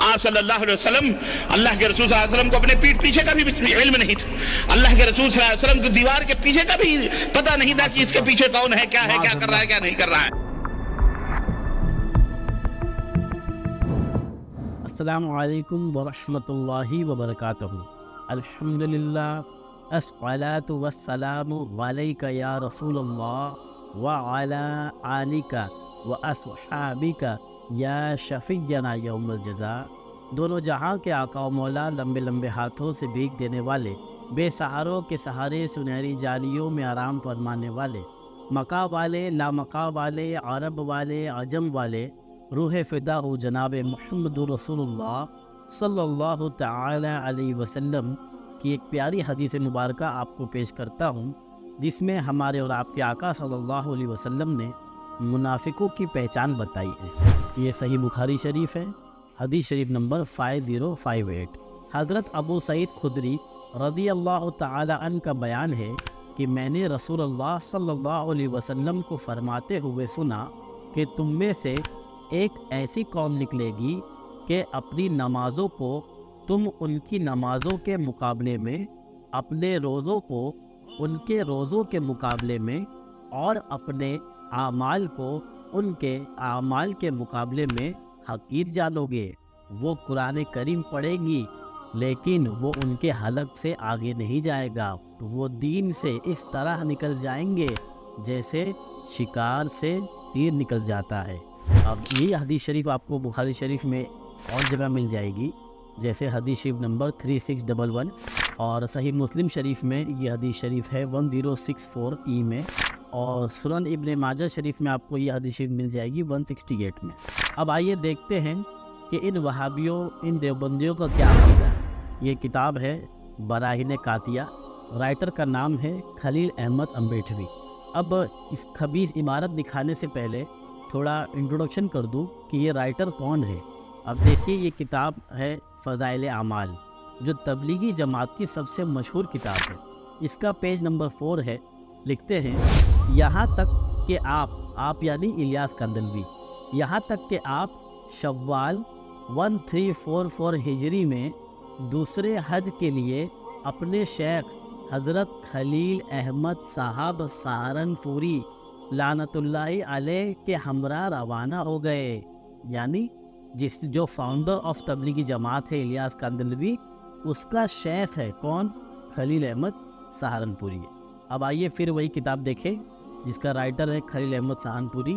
آپ صلی اللہ علیہ وسلم اللہ کے رسول صلی اللہ علیہ وسلم کو اپنے پیٹھ پیچھے کا بھی علم نہیں تھا. اللہ کے رسول صلی اللہ علیہ وسلم کو دیوار کے پیچھے کا بھی پتہ نہیں تھا کہ اس کے پیچھے کون ہے, کیا کر رہا ہے, کیا نہیں کر رہا ہے. السلام علیکم ورحمۃ اللہ وبرکاتہ. الحمدللہ الصلاۃ والسلام علیک یا رسول اللہ وعلی آلک واصحابک یا شفیعنا یوم الجزاء. دونوں جہاں کے آقا و مولا, لمبے لمبے ہاتھوں سے بھیک دینے والے, بے سہاروں کے سہارے سنہری جالیوں میں آرام فرمانے والے, مکہ والے لامکہ والے, عرب والے عجم والے, روح فدا ہو جناب محمد رسول اللہ صلی اللہ تعالی علیہ وسلم کی ایک پیاری حدیث مبارکہ آپ کو پیش کرتا ہوں, جس میں ہمارے اور آپ کے آقا صلی اللہ علیہ وسلم نے منافقوں کی پہچان بتائی ہے. یہ صحیح بخاری شریف ہے, حدیث شریف نمبر 5058. حضرت ابو سعید خدری رضی اللہ تعالی عنہ کا بیان ہے کہ میں نے رسول اللہ صلی اللہ علیہ وسلم کو فرماتے ہوئے سنا کہ تم میں سے ایک ایسی قوم نکلے گی کہ اپنی نمازوں کو تم ان کی نمازوں کے مقابلے میں, اپنے روزوں کو ان کے روزوں کے مقابلے میں, اور اپنے اعمال کو ان کے اعمال کے مقابلے میں حقیر جانو گے. وہ قرآن کریم پڑھے گی لیکن وہ ان کے حلق سے آگے نہیں جائے گا. وہ دین سے اس طرح نکل جائیں گے جیسے شکار سے تیر نکل جاتا ہے. اب یہ حدیث شریف آپ کو بخاری شریف میں اور جگہ مل جائے گی, جیسے حدیث شریف نمبر 3611, اور صحیح مسلم شریف میں یہ حدیث شریف ہے 1064 میں, اور سنن ابن ماجہ شریف میں آپ کو یہ حدیث شریف مل جائے گی 168 میں. اب آئیے دیکھتے ہیں کہ ان وہابیوں, ان دیوبندیوں کا کیا عقیدہ ہے. یہ کتاب ہے براہین قاطعہ, رائٹر کا نام ہے خلیل احمد امبیٹوی. اب اس خبیث عبارت دکھانے سے پہلے تھوڑا انٹروڈکشن کر دوں کہ یہ رائٹر کون ہے. اب دیکھیے, یہ کتاب ہے فضائل اعمال, جو تبلیغی جماعت کی سب سے مشہور کتاب ہے. اس کا پیج نمبر 4 ہے. لکھتے ہیں, یہاں تک کہ آپ یعنی الیاس کندلوی, یہاں تک کہ آپ شوال 1344 ہجری میں دوسرے حج کے لیے اپنے شیخ حضرت خلیل احمد صاحب سہارنپوری لعنت اللہ علیہ کے ہمراہ روانہ ہو گئے. یعنی جو فاؤنڈر آف تبلیغی جماعت ہے الیاس کندلوی, اس کا شیخ ہے کون؟ خلیل احمد سہارنپوری. اب آئیے پھر وہی کتاب دیکھیں جس کا رائٹر ہے خلیل احمد سہارنپوری.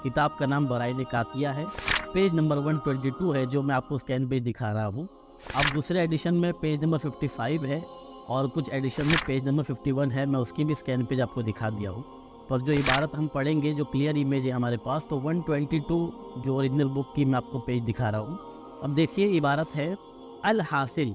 کتاب کا نام براہین قاطعہ ہے, پیج نمبر 122 ہے, جو میں آپ کو سکین پیج دکھا رہا ہوں. اب دوسرے ایڈیشن میں پیج نمبر 55 ہے, اور کچھ ایڈیشن میں پیج نمبر 51 ہے. میں اس کی بھی سکین پیج آپ کو دکھا دیا ہوں. پر جو عبارت ہم پڑھیں گے, جو کلیئر امیج ہے ہمارے پاس, تو 122 جو اوریجنل بک کی میں آپ کو پیج دکھا رہا ہوں. اب دیکھیے, عبارت ہے, الحاصل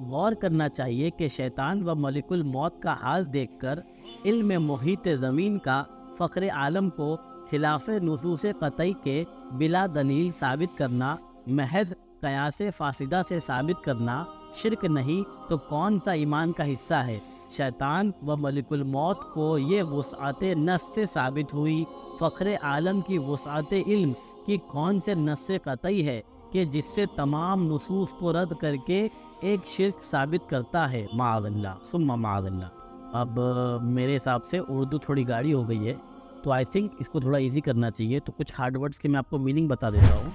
غور کرنا چاہیے کہ شیطان و ملک الموت کا حال دیکھ کر علم محیط زمین کا فخر عالم کو خلاف نصوص قطعی کے بلا دلیل ثابت کرنا, محض قیاس فاسدہ سے ثابت کرنا شرک نہیں تو کون سا ایمان کا حصہ ہے. شیطان و ملک الموت کو یہ وسعت نص سے ثابت ہوئی, فخر عالم کی وسعت علم کی کون سے نص قطعی ہے کہ جس سے تمام نصوص کو رد کر کے ایک شرک ثابت کرتا ہے. معاذ اللہ ثم معاذ اللہ. اب میرے حساب سے اردو تھوڑی گاڑی ہو گئی ہے, تو آئی تھنک اس کو تھوڑا ایزی کرنا چاہیے. تو کچھ ہارڈ ورڈز کے میں آپ کو میننگ بتا دیتا ہوں.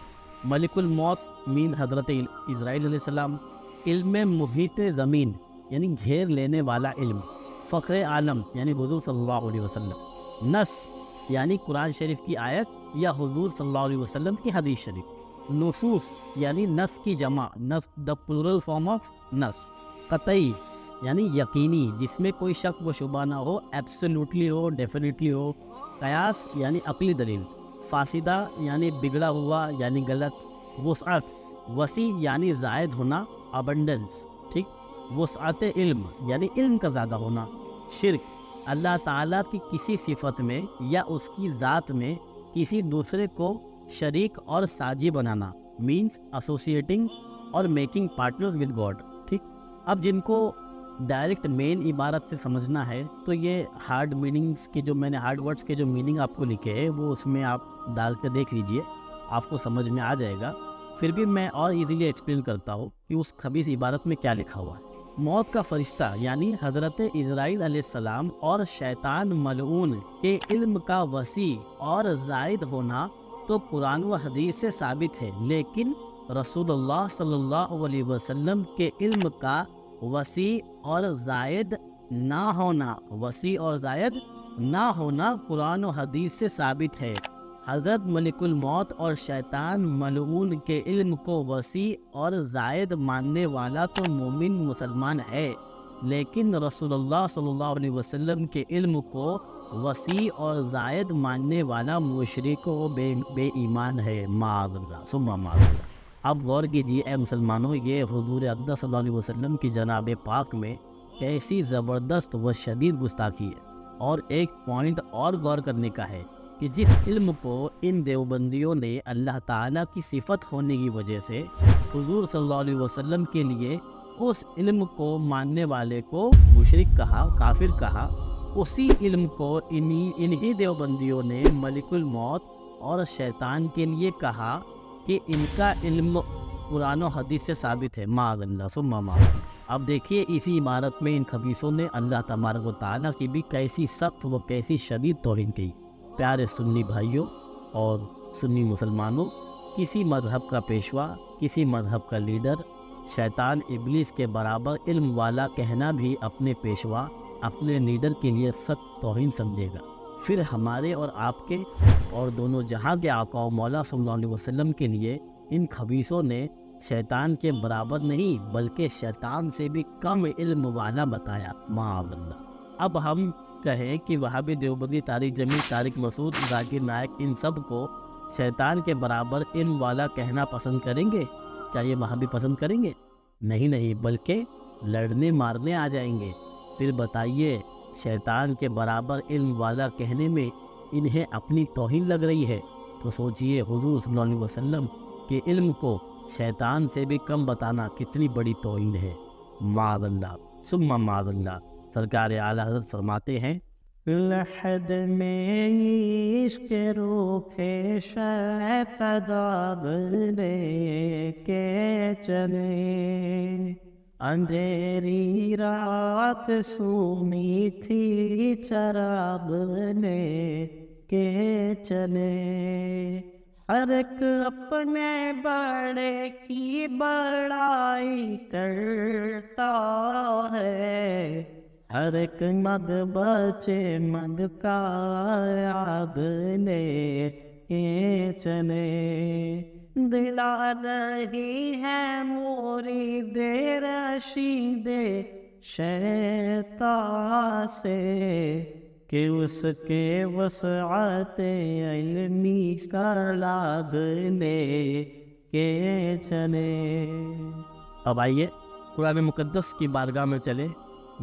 ملک الموت مین حضرت اسرائیل علیہ السلام, علم محیط زمین یعنی گھیر لینے والا علم, فخر عالم یعنی حضور صلی اللہ علیہ وسلم, نص یعنی قرآن شریف کی آیت یا حضور صلی اللہ علیہ وسلم کی حدیث شریف, نصوص یعنی نص کی جمع, نص دا پلورل فارم آف نص, قطعی یعنی یقینی جس میں کوئی شک و شبہ نہ ہو, ایبسلیوٹلی ہو, ڈیفینیٹلی ہو, قیاس یعنی عقلی دلیل, فاسدہ یعنی بگڑا ہوا یعنی غلط, وسعت وسیع یعنی زائد ہونا, ابنڈنس, ٹھیک, وسعت علم یعنی علم کا زیادہ ہونا, شرک اللہ تعالیٰ کی کسی صفت میں یا اس کی ذات میں کسی دوسرے کو شریک اور ساجی بنانا, مینس ایسوسیٹنگ اور میکنگ پارٹنرز ود گاڈ. ٹھیک, اب جن کو ڈائریکٹ مین عبارت سے سمجھنا ہے تو یہ ہارڈ میننگز کے جو میں نے ہارڈ ورڈز کے جو میننگ آپ کو لکھے ہیں وہ اس میں آپ ڈال کے دیکھ لیجئے, آپ کو سمجھ میں آ جائے گا. پھر بھی میں اور ایزیلی ایکسپلین کرتا ہوں کہ اس خبیث عبارت میں کیا لکھا ہوا ہے۔ موت کا فرشتہ یعنی حضرت اسرائیل علیہ السلام اور شیطان ملعون کے علم کا وسیع اور زائد ہونا تو قرآن و حدیث سے ثابت ہے، لیکن رسول اللہ صلی اللہ علیہ وسلم کے علم کا وسیع اور زائد نہ ہونا قرآن و حدیث سے ثابت ہے۔ حضرت ملک الموت اور شیطان ملعون کے علم کو وسیع اور زائد ماننے والا تو مومن مسلمان ہے، لیکن رسول اللہ صلی اللہ علیہ وسلم کے علم کو وسیع اور زائد ماننے والا مشرک و بے ایمان ہے، معاذ اللہ ثم معاذ اللہ۔ اب غور کیجیے اے مسلمانوں، یہ حضور اقدس صلی اللہ علیہ وسلم کی جناب پاک میں کیسی زبردست و شدید گستاخی ہے۔ اور ایک پوائنٹ اور غور کرنے کا ہے کہ جس علم کو ان دیوبندیوں نے اللہ تعالیٰ کی صفت ہونے کی وجہ سے حضور صلی اللہ علیہ وسلم کے لیے اس علم کو ماننے والے کو مشرک کہا، کافر کہا، اسی علم کو انہی دیوبندیوں نے ملک الموت اور شیطان کے لیے کہا کہ ان کا علم قرآن و حدیث سے ثابت ہے، معاذ اللہ ثم معاذ اللہ۔ اب دیکھیے اسی عبارت میں ان خبیثوں نے اللہ تبارک و تعالیٰ کی بھی کیسی سخت و کیسی شدید توہین کی۔ پیارے سنی بھائیوں اور سنی مسلمانوں، کسی مذہب کا پیشوا، کسی مذہب کا لیڈر شیطان ابلیس کے برابر علم والا کہنا بھی اپنے پیشوا، اپنے لیڈر کے لیے سخت توہین سمجھے گا۔ پھر ہمارے اور آپ کے اور دونوں جہاں کے آقا و مولا صلی اللہ علیہ وسلم کے لیے ان خبیثوں نے شیطان کے برابر نہیں بلکہ شیطان سے بھی کم علم والا بتایا، معاذ اللہ۔ اب ہم کہیں کہ وہابی دیوبندی، طارق جمیل، طارق مسعود، ذاکر نائک ان سب کو شیطان کے برابر علم والا کہنا پسند کریں گے؟ کیا یہ وہابی پسند کریں گے؟ نہیں، بلکہ لڑنے مارنے آ جائیں گے۔ پھر بتائیے شیطان کے برابر علم والا کہنے میں انہیں اپنی توہین لگ رہی ہے تو سوچئے حضور صلی اللہ علیہ وسلم کے علم کو شیطان سے بھی کم بتانا کتنی بڑی توہین ہے، معاذ اللہ ثم معاذ اللہ۔ سرکار اعلیٰ حضرت فرماتے ہیں، لحد میں عشق روکھے شیطان لے کے چلے، اندھیری رات سومی تھی چراغ لے کے چلے، ہر ایک اپنے بڑے کی بڑائی کرتا ہے، ہر ایک مگ بچے مگ کا آگ لے کے چلے، دلا رہی ہے مرید رشید شیطان سے کہ اس کے وسعت علمی کا لاغ لے کے چلے۔ اب آئیے قرآن مقدس کی بارگاہ میں چلے،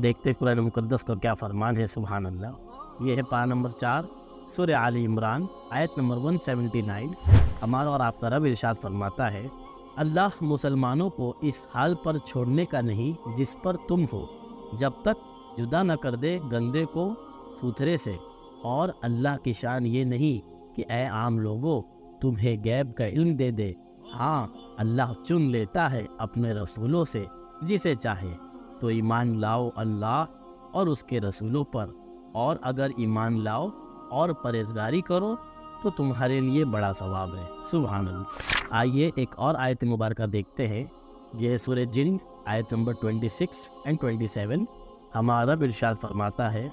دیکھتے قرآن مقدس کا کیا فرمان ہے، سبحان اللہ۔ یہ ہے پارہ نمبر 4 سورہ آل عمران آیت نمبر 179۔ ہمارا اور آپ کا رب ارشاد فرماتا ہے، اللہ مسلمانوں کو اس حال پر چھوڑنے کا نہیں جس پر تم ہو، جب تک جدا نہ کر دے گندے کو ستھرے سے، اور اللہ کی شان یہ نہیں کہ اے عام لوگوں تمہیں غیب کا علم دے دے، ہاں اللہ چن لیتا ہے اپنے رسولوں سے جسے چاہے، تو ایمان لاؤ اللہ اور اس کے رسولوں پر، اور اگر ایمان لاؤ اور پرہیزگاری کرو تو تمہارے لیے بڑا ثواب ہے، سبحان اللہ۔ آئیے ایک اور آیت مبارکہ دیکھتے ہیں، یہ ہے سورہ جن آیت نمبر 26 اور 27۔ ہمارا رب ارشاد فرماتا ہے،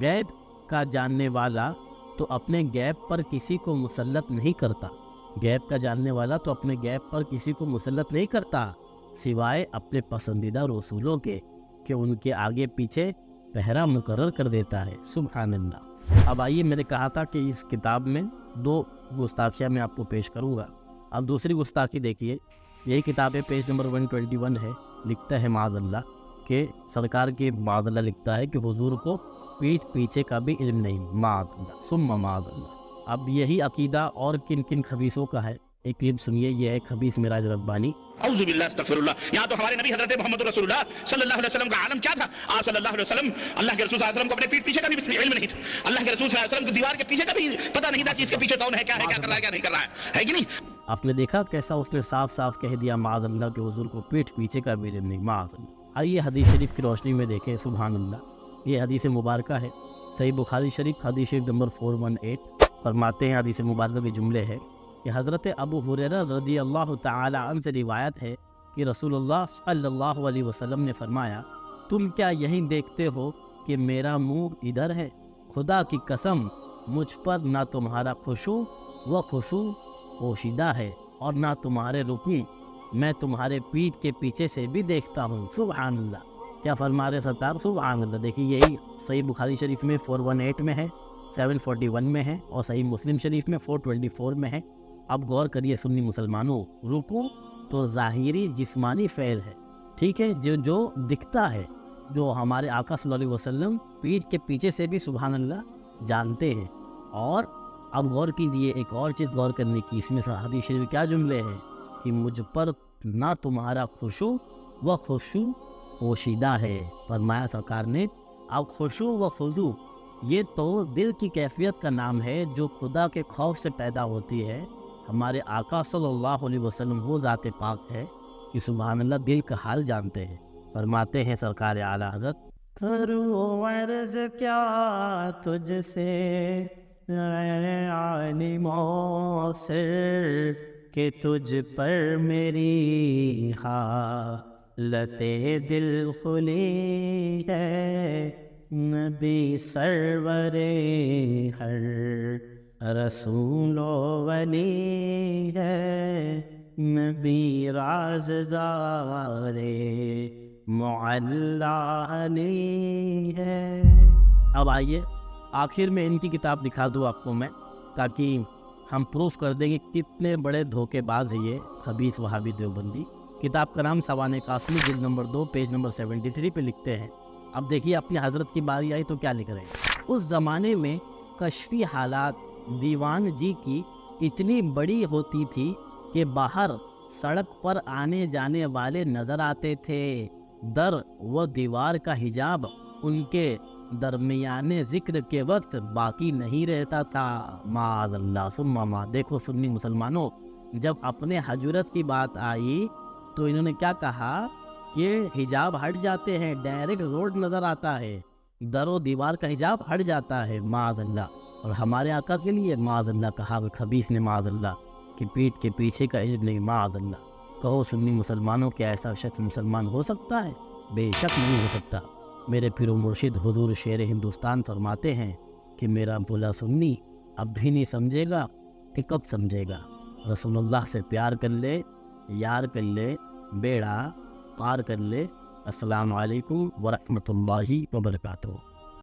غیب کا جاننے والا تو اپنے غیب پر کسی کو مسلط نہیں کرتا، غیب کا جاننے والا تو اپنے غیب پر کسی کو مسلط نہیں کرتا سوائے اپنے پسندیدہ رسولوں کے، کہ ان کے آگے پیچھے پہرا مقرر کر دیتا ہے، سبحان اللہ۔ اب آئیے، میں نے کہا تھا کہ اس کتاب میں 2 گستاخیاں میں آپ کو پیش کروں گا۔ اب دوسری گستاخی دیکھیے، یہی کتاب ہے، پیج نمبر 121 ہے، لکھتا ہے معاذ اللہ کہ سرکار کے معاذ اللہ لکھتا ہے کہ حضور کو پیٹھ پیچھے کا بھی علم نہیں، معاذ اللہ ثم معاذ اللہ۔ اب یہی عقیدہ اور کن کن خبیثوں کا ہے، ایک کلپ سنیے، یہ ہے خبیث معراج ربانی۔ اعوذ باللہ استغفر اللہ۔ یہاں تو ہمارے نبی حضرت محمد رسول اللہ صلی اللہ علیہ وسلم کا عالم کیا تھا؟ آپ صلی اللہ علیہ وسلم، اللہ کے رسول صلی اللہ علیہ وسلم کو اپنے پیٹھ پیچھے کا بھی علم نہیں تھا، اللہ کے رسول صلی اللہ علیہ وسلم کو دیوار کے پیچھے کا بھی پتہ نہیں تھا کہ اس کے پیچھے کون ہے، کیا ہے، کیا کر رہا ہے، کیا نہیں کر رہا ہے کہ نہیں؟ آپ نے دیکھا کیسا اس نے صاف صاف کہہ دیا معاذ اللہ کے حضور کو پیٹھ پیچھے کا بھی علم نہیں، معاذ اللہ۔ آئیے حدیث شریف کی روشنی میں دیکھیں، سبحان اللہ، یہ حدیث مبارکہ ہے، صحیح بخاری شریف حدیث شریف نمبر 418 فرماتے ہیں، حدیث مبارکہ کے جملے ہے کہ حضرت ابو ہریرہ رضی اللہ تعالی عنہ سے روایت ہے کہ رسول اللہ صلی اللہ علیہ وسلم نے فرمایا، تم کیا یہی دیکھتے ہو کہ میرا منہ ادھر ہے؟ خدا کی قسم مجھ پر نہ تمہارا خشوع و خضوع پوشیدہ ہے اور نہ تمہارے رکوع، میں تمہارے پیٹھ کے پیچھے سے بھی دیکھتا ہوں۔ سبحان اللہ، کیا فرما رہے سرکار، سبحان اللہ۔ دیکھیے یہی صحیح بخاری شریف میں 418 میں ہے، 741 میں ہے، اور صحیح مسلم شریف میں 424 میں ہے۔ اب غور کریے سنی مسلمانوں، رکوع تو ظاہری جسمانی فعل ہے، ٹھیک ہے، جو دکھتا ہے، جو ہمارے آقا صلی اللہ علیہ وسلم پیٹھ کے پیچھے سے بھی سبحان اللہ جانتے ہیں۔ اور اب غور کیجئے، ایک اور چیز غور کرنے کی، اس میں حدیث شریف کیا جملے ہیں کہ مجھ پر نہ تمہارا خشوع و خضوع پوشیدہ ہے۔ فرمایا سرکار نے، اب خشوع و خضوع یہ تو دل کی کیفیت کا نام ہے جو خدا کے خوف سے پیدا ہوتی ہے۔ ہمارے آقا صلی اللہ علیہ وسلم وہ ذات پاک ہے کہ سبحان اللہ دل کا حال جانتے ہیں۔ فرماتے ہیں سرکار اعلیٰ حضرت، کروں عرض کیا تجھ سے اے عالم و سر، کہ تجھ پر میری حالت دل کھلی ہے، نبی سرور ہر رسول و ولی ہے، نبی رازدار معلی علی ہے۔ اب آئیے آخر میں ان کی کتاب دکھا دوں آپ کو میں، تاکہ ہم پروف کر دیں گے کتنے بڑے دھوکے باز ہیں یہ خبیث وہابی دیوبندی۔ کتاب کا نام سوانح قاسمی، جلد نمبر 2 پیج نمبر 73 پہ لکھتے ہیں۔ اب دیکھیے اپنی حضرت کی باری آئی تو کیا لکھ رہے ہیں، اس زمانے میں کشفی حالات دیوان جی کی اتنی بڑی ہوتی تھی کہ باہر سڑک پر آنے جانے والے نظر آتے تھے، در و دیوار کا حجاب ان کے درمیان ذکر کے وقت باقی نہیں رہتا تھا۔ معاذ اللہ ثم ما۔ دیکھو سنی مسلمانوں، جب اپنے حجرت کی بات آئی تو انہوں نے کیا کہا کہ حجاب ہٹ جاتے ہیں، ڈائریکٹ روڈ نظر آتا ہے، در و دیوار کا حجاب ہٹ جاتا ہے، معاذ اللہ۔ اور ہمارے آقا کے لیے معاذ اللہ کہا خبیث نے، معاذ اللہ، کہ پیٹھ کے پیچھے کا علم نہیں، معاذ اللہ۔ کہو سنی مسلمانوں کیا ایسا شخص مسلمان ہو سکتا ہے؟ بے شک نہیں ہو سکتا۔ میرے پیر و مرشد حضور شیر ہندوستان فرماتے ہیں کہ میرا بولا سنی اب بھی نہیں سمجھے گا کہ کب سمجھے گا۔ رسول اللہ سے پیار کر لے، یار کر لے، بیڑا پار کر لے۔ السلام علیکم ورحمۃ اللہ وبرکاتہ۔